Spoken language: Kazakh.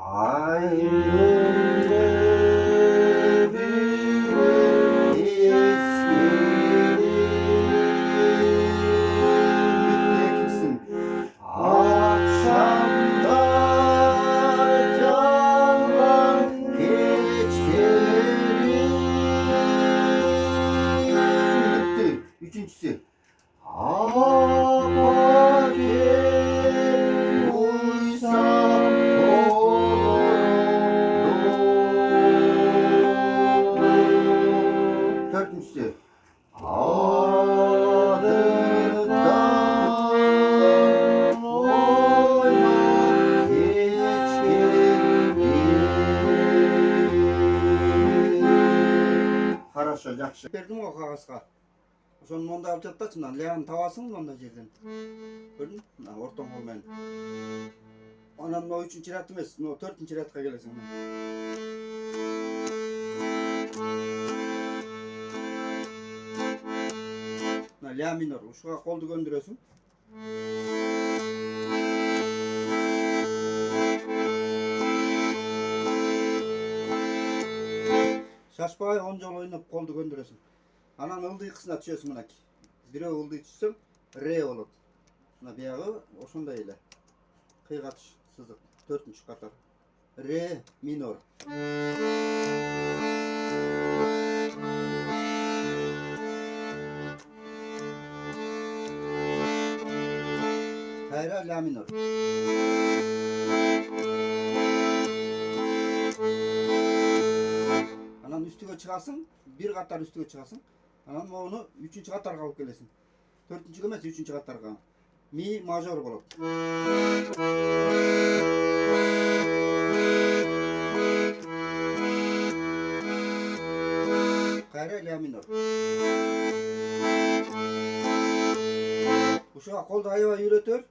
Ayrıldı akşamlar yalan geceleri. Bitti. Üçüncüsü. Apaken uysam olur. Dördüncüsü. Adından oynak geç geldi. Хорошо, жақсы. Бердім ғой қағазға. Соны монда алып жатпасын, мына лягын табасың монда жерден. Көрдің? Мына ортон қолмен. Анан мына 3-ші ряд емес, мына 4-ші рядқа келесің. Мына ля минор, ушуга қолды көндүрөсүң. Шашпай 10 жол ойнап қолды көндүрөсүң. Анан ылдыйкысына түшөсүң мынакей. Бирөө ылдый түшсөң, ре болот. Мына биягы ошондой эле. Кыйгатыш сызык 4-чү катар. Ре минор. Кайра ля минор. Анан үстүгө чыгасың, бир катар үстүгө чыгасың. Анан моуну 3-чү катарга алып келесиң. 4-чүгө эмес, 3-чү катарга. Ми мажор болот. Кайра ля минор. Ушуга колду аябай үйрөтөр.